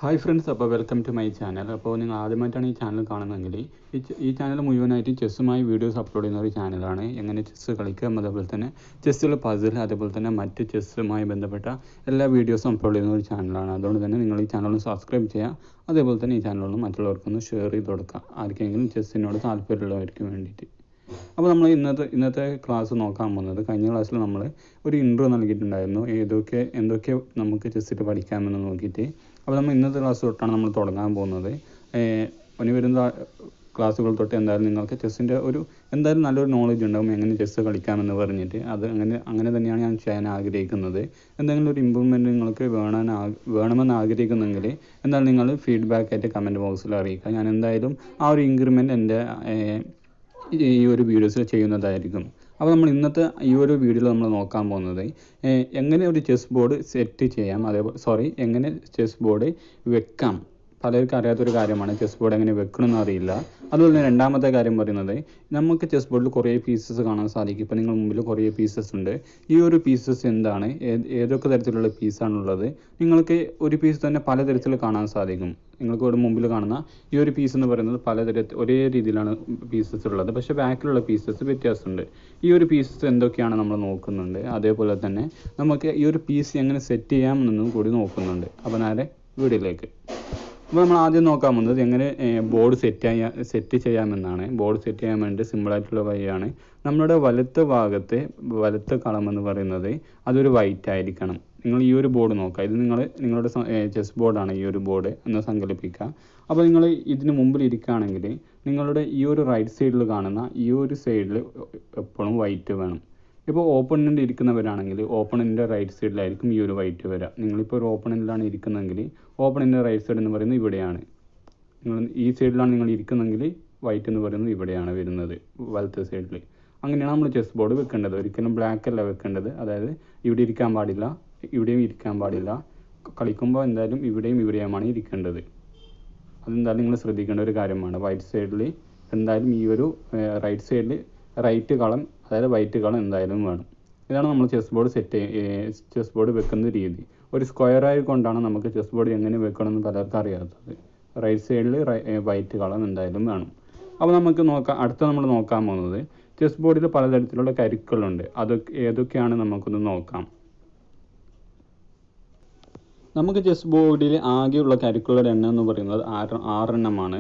Hi friends, അപ്പോൾ welcome to my channel. അപ്പോൾ നിങ്ങൾ ആദ്യമായിട്ടാണ് ഈ ചാനൽ കാണുന്നതെങ്കിൽ ഈ ചാനൽ മുഴുവനായിട്ട് ചെസ്സുമായി വീഡിയോസ് അപ്ലോഡ് ചെയ്യുന്ന ഒരു ചാനലാണ്. എങ്ങനെ ചെസ്സ് കളിക്കാം, അതേപോലെ തന്നെ ചെസ്സിലെ പസിൽ, അതേപോലെ തന്നെ മറ്റ് ചെസ്സുമായി ബന്ധപ്പെട്ട എല്ലാ വീഡിയോസും അപ്ലോഡ് ചെയ്യുന്ന ഒരു ചാനലാണ്. അതുകൊണ്ട് തന്നെ നിങ്ങൾ ഈ ചാനലൊന്ന് സബ്സ്ക്രൈബ് ചെയ്യുക. അതേപോലെ തന്നെ ഈ ചാനലൊന്ന് മറ്റുള്ളവർക്കൊന്ന് ഷെയർ ചെയ്ത് കൊടുക്കുക, ആർക്കെങ്കിലും ചെസ്സിനോട് താല്പര്യമുള്ളവർക്ക് വേണ്ടിയിട്ട്. അപ്പോൾ നമ്മൾ ഇന്നത്തെ ക്ലാസ് നോക്കാൻ പോകുന്നത്, കഴിഞ്ഞ ക്ലാസ്സിൽ നമ്മൾ ഒരു ഇൻട്രോ നൽകിയിട്ടുണ്ടായിരുന്നു, എന്തൊക്കെ നമുക്ക് ചെസ്സിൽ പഠിക്കാമെന്ന് നോക്കിയിട്ട്. അപ്പോൾ നമ്മൾ ഇന്നത്തെ ക്ലാസ് തൊട്ടാണ് നമ്മൾ തുടങ്ങാൻ പോകുന്നത്. ഇനി വരുന്ന ക്ലാസ്സുകൾ തൊട്ട് എന്തായാലും നിങ്ങൾക്ക് ചെസ്സിൻ്റെ എന്തായാലും നല്ലൊരു നോളജ് ഉണ്ടാകും, എങ്ങനെ ചെസ്സ് കളിക്കാമെന്ന് പറഞ്ഞിട്ട്. അത് അങ്ങനെ തന്നെയാണ് ഞാൻ ചെയ്യാൻ ആഗ്രഹിക്കുന്നത്. എന്തെങ്കിലും ഒരു ഇമ്പ്രൂവ്മെൻറ്റ് നിങ്ങൾക്ക് വേണമെന്ന് ആഗ്രഹിക്കുന്നെങ്കിൽ എന്തായാലും നിങ്ങൾ ഫീഡ്ബാക്കായിട്ട് കമൻറ്റ് ബോക്സിൽ അറിയിക്കുക. ഞാൻ എന്തായാലും ആ ഒരു ഇൻക്രിമെൻറ്റ് എൻ്റെ ഈ ഒരു വീഡിയോസിൽ ചെയ്യുന്നതായിരിക്കും. അപ്പോൾ നമ്മൾ ഇന്നത്തെ ഈ ഒരു വീഡിയോയിൽ നമ്മൾ നോക്കാൻ പോകുന്നത് എങ്ങനെ ഒരു ചെസ് ബോർഡ് സെറ്റ് ചെയ്യാം, എങ്ങനെ ചെസ് ബോർഡ് വെക്കാം. പലർക്കും അറിയാത്തൊരു കാര്യമാണ്, ചെസ് ബോർഡ് എങ്ങനെ വെക്കണമെന്ന് അറിയില്ല. അതുപോലെ തന്നെ രണ്ടാമത്തെ കാര്യം പറയുന്നത്, നമുക്ക് ചെസ് ബോർഡിൽ കുറേ പീസസ് കാണാൻ സാധിക്കും. ഇപ്പോൾ നിങ്ങൾ മുമ്പിൽ കുറേ പീസസ് ഉണ്ട്. ഈ ഒരു പീസസ് എന്താണ്, ഏതൊക്കെ തരത്തിലുള്ള പീസാണുള്ളത്, നിങ്ങൾക്ക് ഒരു പീസ് തന്നെ പലതരത്തിൽ കാണാൻ സാധിക്കും. നിങ്ങൾക്ക് ഇവിടെ മുമ്പിൽ കാണുന്ന ഈ ഒരു പീസ് എന്ന് പറയുന്നത് ഒരേ രീതിയിലാണ് പീസസ് ഉള്ളത്, പക്ഷേ ബാക്കിലുള്ള പീസസ് വ്യത്യാസമുണ്ട്. ഈ ഒരു പീസസ് എന്തൊക്കെയാണ് നമ്മൾ നോക്കുന്നുണ്ട്. അതേപോലെ തന്നെ നമുക്ക് ഈ ഒരു പീസ് എങ്ങനെ സെറ്റ് ചെയ്യാമെന്നും കൂടി നോക്കുന്നുണ്ട്. അപ്പോൾ നേരെ വീഡിയോയിലേക്ക്. അപ്പോൾ നമ്മൾ ആദ്യം നോക്കാൻ പോകുന്നത് എങ്ങനെ ബോർഡ് സെറ്റ് ചെയ്യാമെന്നാണ്. ബോർഡ് സെറ്റ് ചെയ്യാൻ വേണ്ടി സിമ്പിളായിട്ടുള്ള വഴിയാണ്. നമ്മുടെ വലത്തെ കളം എന്ന് പറയുന്നത് അതൊരു വൈറ്റ് ആയിരിക്കണം. നിങ്ങൾ ഈ ഒരു ബോർഡ് നോക്കുക. ഇത് നിങ്ങളുടെ ചെസ് ബോർഡാണ് ഈ ഒരു ബോർഡ് എന്ന് സങ്കല്പിക്കുക. അപ്പോൾ നിങ്ങൾ ഇതിന് മുമ്പിൽ ഇരിക്കുകയാണെങ്കിൽ നിങ്ങളുടെ ഈ ഒരു റൈറ്റ് സൈഡിൽ കാണുന്ന ഈ ഒരു സൈഡിൽ എപ്പോഴും വൈറ്റ് വേണം. ഇപ്പോൾ ഓപ്പണൻ്റ് ഇരിക്കുന്നവരാണെങ്കിൽ ഓപ്പണൻ്റെ റൈറ്റ് സൈഡിലായിരിക്കും ഈ ഒരു വൈറ്റ് വരിക. നിങ്ങളിപ്പോൾ ഒരു ഓപ്പണൻ്റിലാണ് ഇരിക്കുന്നതെങ്കിൽ ഓപ്പണൻ്റെ റൈറ്റ് സൈഡ് എന്ന് പറയുന്നത് ഇവിടെയാണ്. ഈ സൈഡിലാണ് നിങ്ങൾ ഇരിക്കുന്നതെങ്കിൽ വൈറ്റ് എന്ന് പറയുന്നത് ഇവിടെയാണ് വരുന്നത്, വലത്തെ സൈഡിൽ. അങ്ങനെയാണ് നമ്മൾ ചെസ് ബോർഡ് വെക്കേണ്ടത്. ഒരിക്കലും ബ്ലാക്ക് അല്ല വെക്കേണ്ടത്. അതായത് ഇവിടെ ഇരിക്കാൻ പാടില്ല, ഇവിടെയും ഇരിക്കാൻ പാടില്ല. കളിക്കുമ്പോൾ എന്തായാലും ഇവിടെയുമാണ് ഇരിക്കേണ്ടത്. അതെന്തായാലും നിങ്ങൾ ശ്രദ്ധിക്കേണ്ട ഒരു കാര്യമാണ്. വൈറ്റ് സൈഡിൽ എന്തായാലും ഈ ഒരു റൈറ്റ് സൈഡിൽ വൈറ്റ് കളം എന്തായാലും വേണം. ഇതാണ് നമ്മൾ ചെസ് ബോർഡ് വെക്കുന്ന രീതി. ഒരു സ്ക്വയർ ആയിക്കൊണ്ടാണ് നമുക്ക് ചെസ് ബോർഡ് എങ്ങനെ വെക്കണമെന്ന് പലർക്കും അറിയാത്തത്. റൈറ്റ് സൈഡിൽ വൈറ്റ് കളം എന്തായാലും വേണം. അപ്പോൾ നമുക്ക് നമ്മൾ നോക്കാൻ പോകുന്നത്, ചെസ് ബോർഡിൽ പലതരത്തിലുള്ള കരുക്കളുണ്ട്. ഏതൊക്കെയാണ് നമുക്കൊന്ന് നോക്കാം. നമുക്ക് ചെസ് ബോർഡിൽ ആകെയുള്ള കരുക്കളുടെ എണ്ണം എന്ന് പറയുന്നത് 6 എണ്ണമാണ്.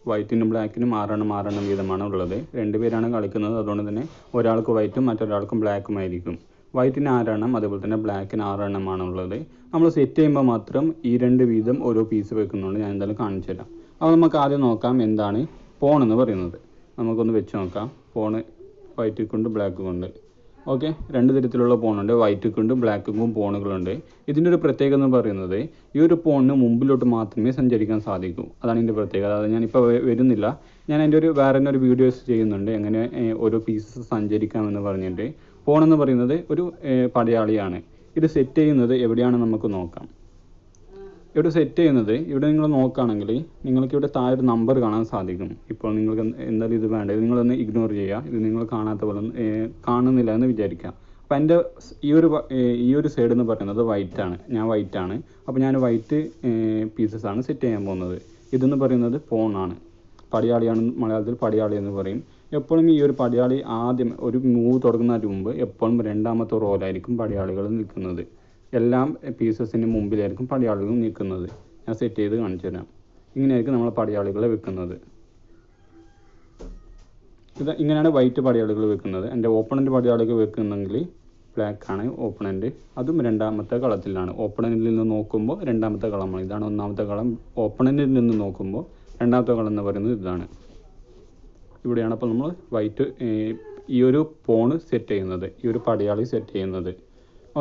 വൈറ്റിനും ബ്ലാക്കിനും 6 എണ്ണം വീതമാണ് ഉള്ളത്. 2 പേരാണ് കളിക്കുന്നത്. അതുകൊണ്ട് തന്നെ ഒരാൾക്ക് വൈറ്റും മറ്റൊരാൾക്കും ബ്ലാക്കുമായിരിക്കും. വൈറ്റിന് 6 എണ്ണം, അതേപോലെ തന്നെ ബ്ലാക്കിന് 6 എണ്ണമാണ് ഉള്ളത്. നമ്മൾ സെറ്റ് ചെയ്യുമ്പോൾ മാത്രം ഈ 2 വീതം ഓരോ പീസ് വെക്കുന്നുണ്ട്. ഞാൻ എന്തായാലും കാണിച്ചു തരാം. അപ്പോൾ നമുക്ക് ആദ്യം നോക്കാം എന്താണ് പോൺ എന്ന് പറയുന്നത്. നമുക്കൊന്ന് വെച്ച് നോക്കാം. പോണ് വൈറ്റ് കൊണ്ട് ബ്ലാക്ക് കൊണ്ട്. ഓക്കെ, 2 തരത്തിലുള്ള പോണുണ്ട്. വൈറ്റ് കൊണ്ടും ബ്ലാക്കും പോണുകളുണ്ട്. ഇതിൻ്റെ ഒരു പ്രത്യേകത എന്ന് പറയുന്നത്, ഈ ഒരു പോണിന് മുമ്പിലോട്ട് മാത്രമേ സഞ്ചരിക്കാൻ സാധിക്കൂ. അതാണ് ഇതിൻ്റെ പ്രത്യേകത. അത് ഞാനിപ്പോൾ വരുന്നില്ല. ഞാൻ അതിൻ്റെ വേറെ തന്നെ ഒരു വീഡിയോസ് ചെയ്യുന്നുണ്ട്, എങ്ങനെ ഓരോ പീസസ് സഞ്ചരിക്കാമെന്ന് പറഞ്ഞിട്ട്. പോണെന്ന് പറയുന്നത് ഒരു പടയാളിയാണ്. ഇത് സെറ്റ് ചെയ്യുന്നത് എവിടെയാണെന്ന് നമുക്ക് നോക്കാം. ഇവിടെ സെറ്റ് ചെയ്യുന്നത്, ഇവിടെ നിങ്ങൾ നോക്കുകയാണെങ്കിൽ നിങ്ങൾക്ക് ഇവിടെ താഴെ ഒരു നമ്പർ കാണാൻ സാധിക്കും. ഇപ്പോൾ നിങ്ങൾക്ക് എന്തായാലും ഇത് വേണ്ട, നിങ്ങളൊന്ന് ഇഗ്നോർ ചെയ്യുക. ഇത് നിങ്ങൾ കാണുന്നില്ല എന്ന് വിചാരിക്കുക. അപ്പോൾ എൻ്റെ ഈ ഒരു സൈഡ് എന്ന് പറയുന്നത് വൈറ്റാണ്. ഞാൻ വൈറ്റാണ്. അപ്പോൾ ഞാൻ വൈറ്റ് പീസസാണ് സെറ്റ് ചെയ്യാൻ പോകുന്നത്. ഇതെന്ന് പറയുന്നത് പോണാണ്, പടയാളിയാണ്. മലയാളത്തിൽ പടയാളി എന്ന് പറയും. എപ്പോഴും ഈ ഒരു പടയാളി ആദ്യം ഒരു മൂവ് തുടങ്ങുന്നതിന് മുമ്പ് എപ്പോഴും രണ്ടാമത്തെ റോലായിരിക്കും പടയാളികൾ നിൽക്കുന്നത്. എല്ലാം പീസസിന് മുമ്പിലായിരിക്കും പടയാളികൾ നിൽക്കുന്നത്. ഞാൻ സെറ്റ് ചെയ്ത് കാണിച്ചു തരാം. ഇങ്ങനെയായിരിക്കും നമ്മൾ പടയാളികളെ വെക്കുന്നത്. ഇങ്ങനെയാണ് വൈറ്റ് പടയാളികൾ വെക്കുന്നത്. എൻ്റെ ഓപ്പണൻ്റ് പടയാളികൾ വെക്കുന്നെങ്കിൽ ബ്ലാക്കാണ് ഓപ്പണൻ്റ്. അതും രണ്ടാമത്തെ കളത്തിലാണ്. ഓപ്പണൻറ്റിൽ നിന്ന് നോക്കുമ്പോൾ രണ്ടാമത്തെ കളമാണ്. ഇതാണ് ഒന്നാമത്തെ കളം. ഓപ്പണൻറ്റിൽ നിന്ന് നോക്കുമ്പോൾ രണ്ടാമത്തെ കളം എന്ന് പറയുന്നത് ഇതാണ്. ഇവിടെയാണ് അപ്പോൾ നമ്മൾ വൈറ്റ് ഈ ഒരു പോണ് സെറ്റ് ചെയ്യുന്നത്, ഈ ഒരു പടയാളി സെറ്റ് ചെയ്യുന്നത്.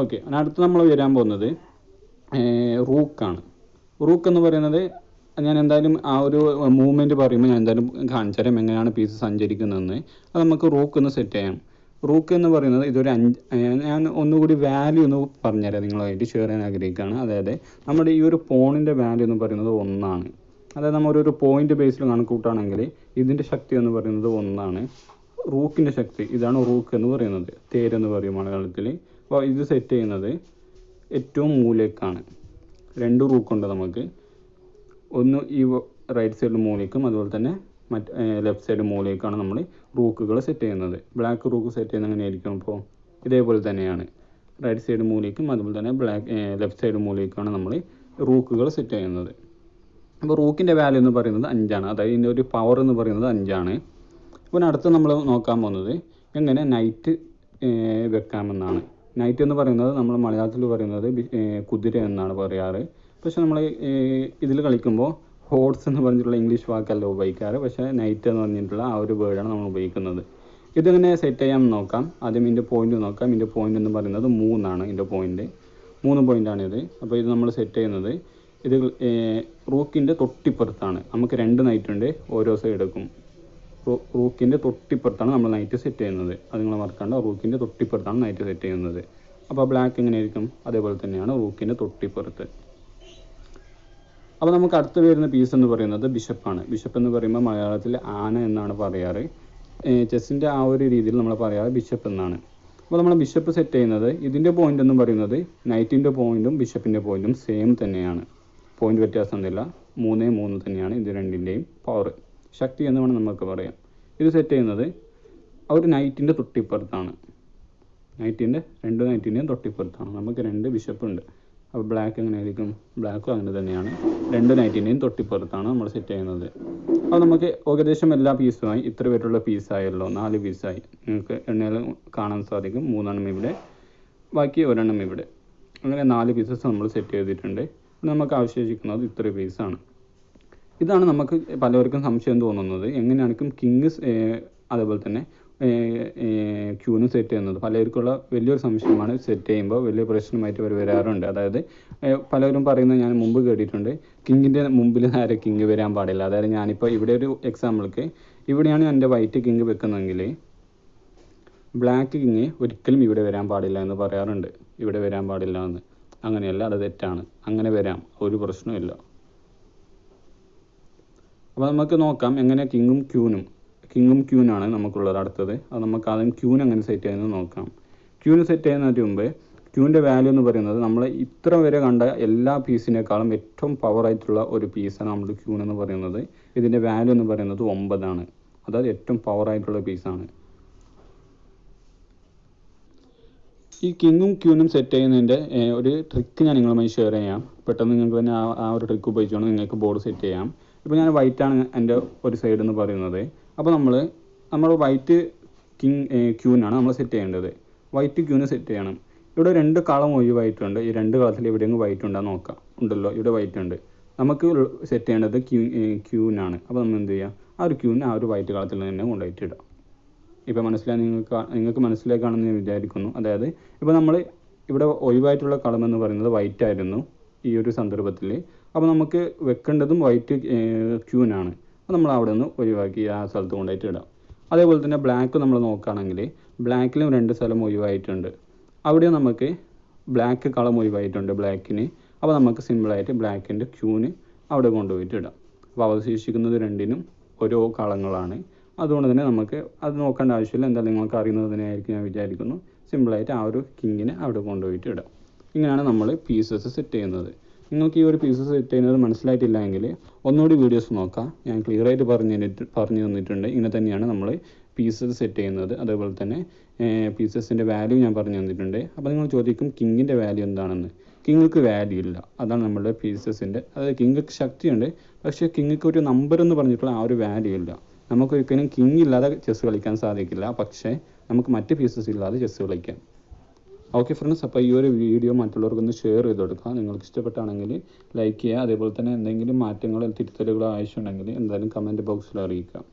ഓക്കെ, അടുത്ത് നമ്മൾ വരാൻ പോകുന്നത് റൂക്കാണ്. റൂക്ക് എന്ന് പറയുന്നത്, ഞാൻ എന്തായാലും ആ ഒരു മൂവ്മെൻറ്റ് പറയുമ്പോൾ ഞാൻ എന്തായാലും കാണിച്ചു തരാം എങ്ങനെയാണ് പീസ് സഞ്ചരിക്കുന്നതെന്ന്. അത് നമുക്ക് റൂക്ക് ഒന്ന് സെറ്റ് ചെയ്യാം. റൂക്ക് എന്ന് പറയുന്നത് ഞാൻ ഒന്നുകൂടി വാല്യൂ ഒന്ന് പറഞ്ഞുതരാം, നിങ്ങളായിട്ട് ഷെയർ ചെയ്യാൻ ആഗ്രഹിക്കുകയാണ്. അതായത് നമ്മുടെ ഈ ഒരു പോണിൻ്റെ വാല്യൂ എന്ന് പറയുന്നത് 1 ആണ്. അതായത് നമ്മൾ ഒരു പോയിന്റ് ബേസിൽ കണക്കൂട്ടാണെങ്കിൽ ഇതിൻ്റെ ശക്തി എന്ന് പറയുന്നത് 1 ആണ്. റൂക്കിൻ്റെ ശക്തി, ഇതാണ് റൂക്ക് എന്ന് പറയുന്നത്, തേരെന്ന് പറയും മലയാളത്തിൽ. അപ്പോൾ ഇത് സെറ്റ് ചെയ്യുന്നത് ഏറ്റവും മൂലക്കാണ്. 2 റൂക്കുണ്ട് നമുക്ക്. ഒന്ന് ഈ റൈറ്റ് സൈഡ് മൂലയ്ക്കും അതുപോലെ തന്നെ ലെഫ്റ്റ് സൈഡ് മൂലയ്ക്കാണ് നമ്മൾ റൂക്കുകൾ സെറ്റ് ചെയ്യുന്നത്. ബ്ലാക്ക് റൂക്ക് സെറ്റ് ചെയ്യുന്നത് എങ്ങനെയായിരിക്കും? അപ്പോൾ ഇതേപോലെ തന്നെയാണ്. റൈറ്റ് സൈഡ് മൂലയ്ക്കും അതുപോലെ തന്നെ ലെഫ്റ്റ് സൈഡ് മൂലയ്ക്കാണ് നമ്മൾ റൂക്കുകൾ സെറ്റ് ചെയ്യുന്നത്. അപ്പോൾ റൂക്കിൻ്റെ വാല്യൂ എന്ന് പറയുന്നത് 5ആണ്. അതായത് ഇതിൻ്റെ ഒരു പവർ എന്ന് പറയുന്നത് 5ആണ്. അപ്പോൾ അടുത്ത് നമ്മൾ നോക്കാൻ പോകുന്നത് എങ്ങനെ നൈറ്റ് വെക്കാമെന്നാണ്. നൈറ്റ് എന്ന് പറയുന്നത് നമ്മൾ മലയാളത്തിൽ പറയുന്നത് കുതിര എന്നാണ് പറയാറ്. പക്ഷെ നമ്മൾ ഇതിൽ കളിക്കുമ്പോൾ ഹോർസ് എന്ന് പറഞ്ഞിട്ടുള്ള ഇംഗ്ലീഷ് വാക്കല്ല ഉപയോഗിക്കാറ്. പക്ഷേ നൈറ്റ് എന്ന് പറഞ്ഞിട്ടുള്ള ആ ഒരു വേർഡാണ് നമ്മൾ ഉപയോഗിക്കുന്നത്. ഇതെങ്ങനെ സെറ്റ് ചെയ്യാമെന്ന് നോക്കാം. ആദ്യം ഇതിൻ്റെ പോയിന്റ് നോക്കാം. ഇതിൻ്റെ പോയിന്റ് എന്ന് പറയുന്നത് 3ആണ്. ഇതിൻ്റെ പോയിന്റ് 3 പോയിൻ്റാണിത്. അപ്പോൾ ഇത് നമ്മൾ സെറ്റ് ചെയ്യുന്നത് ഇത് റൂക്കിൻ്റെ തൊട്ടിപ്പുറത്താണ്. നമുക്ക് 2 നൈറ്റ് ഉണ്ട്, ഓരോ സൈഡേക്കും. റൂക്കിൻ്റെ തൊട്ടിപ്പുറത്താണ് നമ്മൾ നൈറ്റ് സെറ്റ് ചെയ്യുന്നത്. അത് നിങ്ങൾ മറക്കാണ്ട്, റൂക്കിൻ്റെ തൊട്ടിപ്പുറത്താണ് നൈറ്റ് സെറ്റ് ചെയ്യുന്നത്. അപ്പോൾ ബ്ലാക്ക് എങ്ങനെയായിരിക്കും? അതേപോലെ തന്നെയാണ് റൂക്കിൻ്റെ തൊട്ടിപ്പുറത്ത്. അപ്പോൾ നമുക്ക് അടുത്ത് വരുന്ന പീസ് എന്ന് പറയുന്നത് ബിഷപ്പാണ്. ബിഷപ്പ് എന്ന് പറയുമ്പോൾ മലയാളത്തിൽ ആന എന്നാണ് പറയാറ്. ചെസ്സിൻ്റെ ആ ഒരു രീതിയിൽ നമ്മൾ പറയാറ് ബിഷപ്പ് എന്നാണ്. അപ്പോൾ നമ്മൾ ബിഷപ്പ് സെറ്റ് ചെയ്യുന്നത് ഇതിൻ്റെ പോയിന്റ് എന്ന് പറയുന്നത് നൈറ്റിൻ്റെ പോയിന്റും ബിഷപ്പിൻ്റെ പോയിന്റും സെയിം തന്നെയാണ്. പോയിന്റ് വ്യത്യാസമൊന്നുമില്ല. 3 3 തന്നെയാണ് ഇത് രണ്ടിൻ്റെയും പവർ, ശക്തി എന്ന് വേണം നമുക്ക് പറയാം. ഇത് സെറ്റ് ചെയ്യുന്നത് ആ ഒരു നൈറ്റിൻ്റെ തൊട്ടിപ്പുറത്താണ്. നൈറ്റിൻ്റെ 2 നൈറ്റിൻ്റെയും തൊട്ടിപ്പുറത്താണ്. നമുക്ക് 2 ബിഷപ്പ് ഉണ്ട്. അപ്പോൾ ബ്ലാക്ക് എങ്ങനെയായിരിക്കും? ബ്ലാക്കും അങ്ങനെ തന്നെയാണ്. 2 നൈറ്റിൻ്റെയും തൊട്ടിപ്പുറത്താണ് നമ്മൾ സെറ്റ് ചെയ്യുന്നത്. അപ്പോൾ നമുക്ക് ഏകദേശം എല്ലാ പീസുമായി ഇത്ര പേരുള്ള പീസായല്ലോ. 4 പീസായി. നിങ്ങൾക്ക് എണ്ണയിൽ കാണാൻ സാധിക്കും. 3 എണ്ണം ഇവിടെ, ബാക്കി 1 എണ്ണം ഇവിടെ. അങ്ങനെ 4 പീസസ് നമ്മൾ സെറ്റ് ചെയ്തിട്ടുണ്ട്. നമുക്ക് അവശേഷിക്കുന്നത് ഇത്ര പീസാണ്. ഇതാണ് നമുക്ക് പലവർക്കും സംശയം തോന്നുന്നത്, എങ്ങനെയായിരിക്കും കിങ് അതേപോലെ തന്നെ ക്യൂനും സെറ്റ് ചെയ്യുന്നത്. പലർക്കുള്ള വലിയൊരു സംശയമാണ്. സെറ്റ് ചെയ്യുമ്പോൾ വലിയ പ്രശ്നമായിട്ട് വരാറുണ്ട്. അതായത് പലരും പറയുന്നത് ഞാൻ മുമ്പ് കേട്ടിട്ടുണ്ട്, കിങ്ങിൻ്റെ മുമ്പിൽ നേരെ കിങ് വരാൻ പാടില്ല. അതായത് ഞാനിപ്പോൾ ഇവിടെ ഒരു എക്സാമ്പിൾക്ക് ഇവിടെയാണ് എൻ്റെ വൈറ്റ് കിങ് വെക്കുന്നതെങ്കിൽ ബ്ലാക്ക് കിങ് ഒരിക്കലും ഇവിടെ വരാൻ പാടില്ല എന്ന് പറയാറുണ്ട്. ഇവിടെ വരാൻ പാടില്ല എന്ന്. അങ്ങനെയല്ല, അത് തെറ്റാണ്. അങ്ങനെ വരാം, ഒരു പ്രശ്നമില്ല. അപ്പോൾ നമുക്ക് നോക്കാം എങ്ങനെ കിങ്ങും ക്യൂനാണ് നമുക്കുള്ളത് അടുത്തത്. അത് നമുക്ക് ആദ്യം ക്യൂൻ എങ്ങനെ സെറ്റ് ചെയ്യുന്നത് നോക്കാം. ക്യൂന് സെറ്റ് ചെയ്യുന്നതിന് മുമ്പ് ക്യൂവിൻ്റെ വാല്യൂ എന്ന് പറയുന്നത് നമ്മൾ ഇത്ര വരെ കണ്ട എല്ലാ പീസിനേക്കാളും ഏറ്റവും പവറായിട്ടുള്ള ഒരു പീസാണ് നമ്മൾ ക്യൂൻ എന്ന് പറയുന്നത്. ഇതിൻ്റെ വാല്യൂ എന്ന് പറയുന്നത് 9ആണ്. അതായത് ഏറ്റവും പവറായിട്ടുള്ള പീസാണ്. ഈ കിങ്ങും ക്യൂനും സെറ്റ് ചെയ്യുന്നതിൻ്റെ ഒരു ട്രിക്ക് ഞാൻ നിങ്ങളുമായി ഷെയർ ചെയ്യാം. പെട്ടെന്ന് നിങ്ങൾക്ക് തന്നെ ആ ഒരു ട്രിക്ക് ഉപയോഗിച്ചുകൊണ്ട് നിങ്ങൾക്ക് ബോർഡ് സെറ്റ് ചെയ്യാം. ഇപ്പോൾ ഞാൻ വൈറ്റാണ് എൻ്റെ ഒരു സൈഡ് എന്ന് പറയുന്നത്. അപ്പോൾ നമ്മൾ വൈറ്റ് ക്യൂനാണ് നമ്മൾ സെറ്റ് ചെയ്യേണ്ടത്. വൈറ്റ് ക്യൂന് സെറ്റ് ചെയ്യണം. ഇവിടെ 2 കളം ഒഴിവായിട്ടുണ്ട്. ഈ 2 കളത്തിൽ എവിടെയെങ്കിലും വൈറ്റ് ഉണ്ടോ നോക്കാം. ഉണ്ടല്ലോ, ഇവിടെ വൈറ്റ് ഉണ്ട്. നമുക്ക് സെറ്റ് ചെയ്യേണ്ടത് ക്യൂനാണ്. അപ്പോൾ നമ്മൾ എന്ത് ചെയ്യുക? ആ ഒരു ക്യൂവിനെ ആ ഒരു വൈറ്റ് കളത്തിൽ തന്നെ കൊണ്ടുപോയിട്ട് ഇടാം. ഇപ്പോൾ നിങ്ങൾക്ക് മനസ്സിലാക്കാണെന്ന് ഞാൻ വിചാരിക്കുന്നു. അതായത് ഇപ്പോൾ നമ്മൾ ഇവിടെ ഒഴിവായിട്ടുള്ള കളം എന്ന് പറയുന്നത് വൈറ്റ് ആയിരുന്നു ഈ ഒരു സന്ദർഭത്തിൽ. അപ്പോൾ നമുക്ക് വെക്കേണ്ടതും വൈറ്റ് ക്യൂനാണ്. അപ്പോൾ നമ്മൾ അവിടെ നിന്ന് ഒഴിവാക്കി ആ സ്ഥലത്ത് കൊണ്ടുപോയിട്ട് ഇടാം. അതേപോലെ തന്നെ ബ്ലാക്ക് നമ്മൾ നോക്കുകയാണെങ്കിൽ ബ്ലാക്കിലും 2 സ്ഥലം ഒഴിവായിട്ടുണ്ട്. അവിടെ നമുക്ക് ബ്ലാക്ക് കളം ഒഴിവായിട്ടുണ്ട് ബ്ലാക്കിന്. അപ്പോൾ നമുക്ക് സിമ്പിളായിട്ട് ബ്ലാക്കിൻ്റെ ക്യൂന് അവിടെ കൊണ്ടുപോയിട്ട് ഇടാം. അപ്പോൾ അവശേഷിക്കുന്നത് 2നും ഓരോ കളങ്ങളാണ്. അതുകൊണ്ട് തന്നെ നമുക്ക് അത് നോക്കേണ്ട ആവശ്യമില്ല. എന്തായാലും നിങ്ങൾക്ക് അറിയുന്നതിനായിരിക്കും ഞാൻ വിചാരിക്കുന്നു. സിമ്പിളായിട്ട് ആ ഒരു കിങ്ങിനെ അവിടെ കൊണ്ടുപോയിട്ട് ഇടാം. ഇങ്ങനെയാണ് നമ്മൾ പീസസ് സെറ്റ് ചെയ്യുന്നത്. നിങ്ങൾക്ക് ഈ ഒരു പീസസ് സെറ്റ് ചെയ്യുന്നത് മനസ്സിലായിട്ടില്ല എങ്കിൽ ഒന്നുകൂടി വീഡിയോസ് നോക്കാം. ഞാൻ ക്ലിയറായിട്ട് പറഞ്ഞു തന്നിട്ടുണ്ട്. ഇങ്ങനെ തന്നെയാണ് നമ്മൾ പീസസ് സെറ്റ് ചെയ്യുന്നത്. അതേപോലെ തന്നെ പീസസിൻ്റെ വാല്യൂ ഞാൻ പറഞ്ഞു തന്നിട്ടുണ്ട്. അപ്പോൾ നിങ്ങൾ ചോദിക്കും കിങ്ങിൻ്റെ വാല്യൂ എന്താണെന്ന്. കിങ്ങൾക്ക് വാല്യൂ ഇല്ല. അതാണ് നമ്മളുടെ പീസസിൻ്റെ. അതായത് കിങ്ങൾക്ക് ശക്തിയുണ്ട്, പക്ഷേ കിങ്ങൾക്ക് ഒരു നമ്പർ എന്ന് പറഞ്ഞിട്ടുള്ള ആ ഒരു വാല്യൂ ഇല്ല. നമുക്കൊരിക്കലും കിങ് ഇല്ലാതെ ചെസ്സ് കളിക്കാൻ സാധിക്കില്ല. പക്ഷേ നമുക്ക് മറ്റ് പീസസ് ഇല്ലാതെ ചെസ്സ് കളിക്കാം. ഓക്കെ ഫ്രണ്ട്സ്, അപ്പോൾ ഈ ഒരു വീഡിയോ മറ്റുള്ളവർക്കൊന്ന് ഷെയർ ചെയ്ത് കൊടുക്കുക. നിങ്ങൾക്ക് ഇഷ്ടപ്പെട്ടാണെങ്കിൽ ലൈക്ക് ചെയ്യുക. അതേപോലെ തന്നെ എന്തെങ്കിലും മാറ്റങ്ങളോ തിരുത്തലുകളോ ആവശ്യമുണ്ടെങ്കിൽ എന്തായാലും കമൻറ്റ് ബോക്സിൽ അറിയിക്കാം.